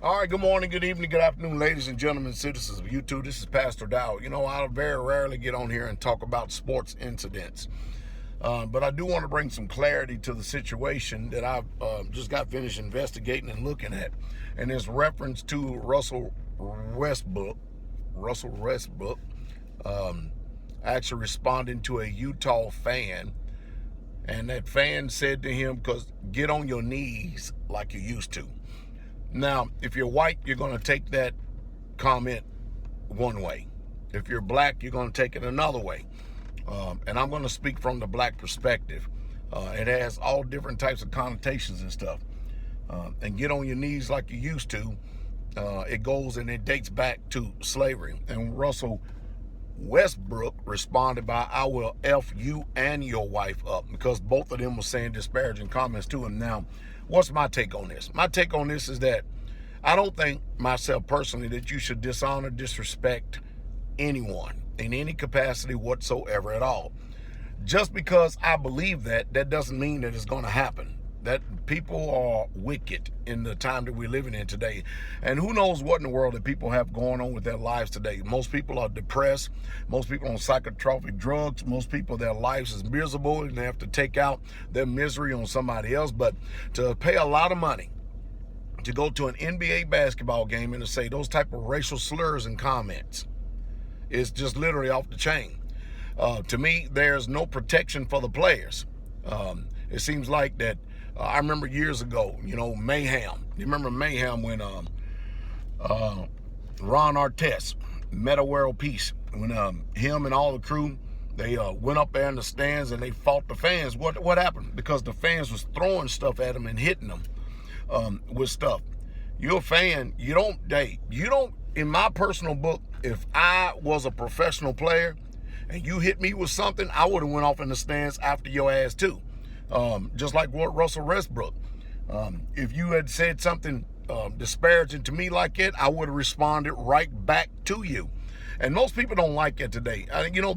All right, good morning, good evening, good afternoon, ladies and gentlemen, citizens of YouTube. This is Pastor Dowell. You know, I very rarely get on here and talk about sports incidents. But I do want to bring some clarity to the situation that I've just got finished investigating and looking at. And it's reference to Russell Westbrook. Actually responding to a Utah fan. And that fan said to him, "Because get on your knees like you used to." Now, if you're white, you're going to take that comment one way. If you're black, you're going to take it another way. And I'm going to speak from the black perspective. It has all different types of connotations and stuff. And get on your knees like you used to. It goes and it dates back to slavery. And Russell Westbrook responded by, "I will F you and your wife up," because both of them were saying disparaging comments to him. Now, what's my take on this? My take on this is that I don't think myself personally that you should dishonor, disrespect anyone in any capacity whatsoever at all. Just because I believe that doesn't mean that it's going to happen. That people are wicked in the time that we're living in today. And who knows what in the world that people have going on with their lives today. Most people are depressed. Most people on psychotropic drugs. Most people, their lives is miserable and they have to take out their misery on somebody else. But to pay a lot of money to go to an NBA basketball game and to say those type of racial slurs and comments is just literally off the chain. To me, there's no protection for the players. It seems like that. I remember years ago, Mayhem. You remember Mayhem when Ron Artest, Meta World Peace, when him and all the crew, they went up there in the stands and they fought the fans. What happened? Because the fans was throwing stuff at them and hitting them with stuff. You're a fan. You don't date. You don't. In my personal book, if I was a professional player and you hit me with something, I would have went off in the stands after your ass too. Just like what Russell Westbrook. If you had said something disparaging to me like it, I would have responded right back to you. And most people don't like it today.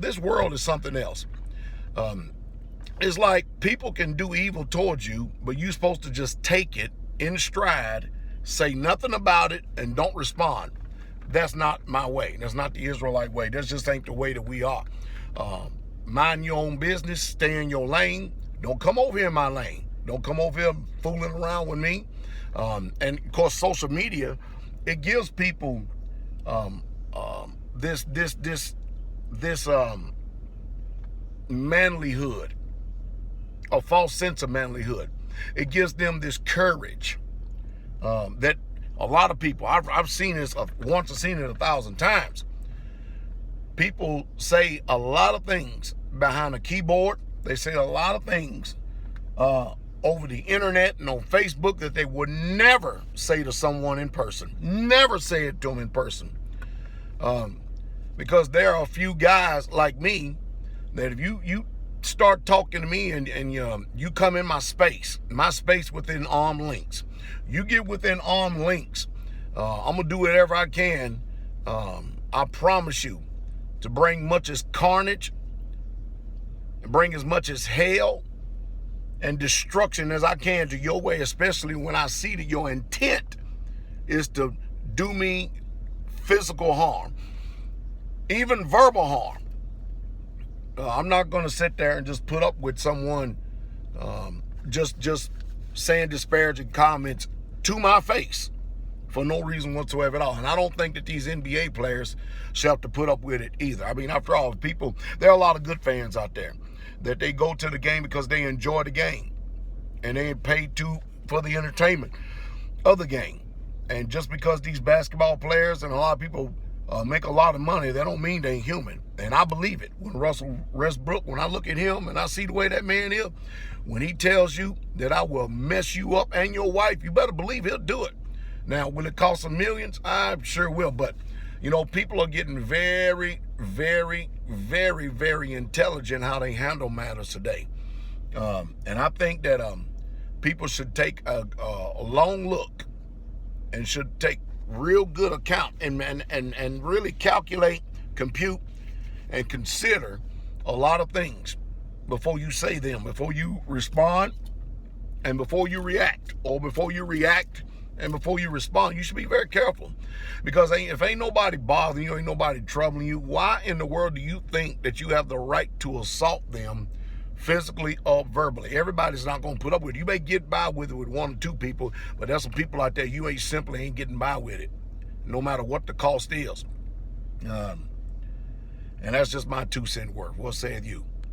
This world is something else. It's like people can do evil towards you, but you're supposed to just take it in stride, say nothing about it, and don't respond. That's not my way. That's not the Israelite way. That just ain't the way that we are. Mind your own business. Stay in your lane. Don't come over here in my lane. Don't come over here fooling around with me. And of course, social media, it gives people this manlyhood, a false sense of manlyhood. It gives them this courage that a lot of people, I've seen this once, I've seen it 1,000 times. People say a lot of things behind a keyboard. They say a lot of things over the internet and on Facebook that they would never say to someone in person. Never say it to them in person. Because there are a few guys like me that if you start talking to me and you come in my space within arm lengths, you get within arm lengths, I'm going to do whatever I can, I promise you, to bring much as carnage, bring as much as hell and destruction as I can to your way, especially when I see that your intent is to do me physical harm, even verbal harm. I'm not going to sit there and just put up with someone just saying disparaging comments to my face for no reason whatsoever at all. And I don't think that these NBA players should have to put up with it either. I mean, after all, there are a lot of good fans out there that they go to the game because they enjoy the game and they ain't paid for the entertainment of the game. And just because these basketball players and a lot of people make a lot of money, that don't mean they ain't human. And I believe it. When Russell Westbrook, when I look at him and I see the way that man is, when he tells you that I will mess you up and your wife, you better believe he'll do it. Now, will it cost some millions? I sure will. But, people are getting very, very, very, very intelligent how they handle matters today. And I think that people should take a long look and should take real good account and really calculate, compute, and consider a lot of things before you say them, before you respond, and before you react, or before you react And before you respond, you should be very careful. Because if ain't nobody bothering you, ain't nobody troubling you, why in the world do you think that you have the right to assault them physically or verbally? Everybody's not going to put up with it. You may get by with it with 1 or 2 people, but there's some people out there you simply ain't getting by with it, no matter what the cost is. And that's just my 2 cent worth. What sayeth you?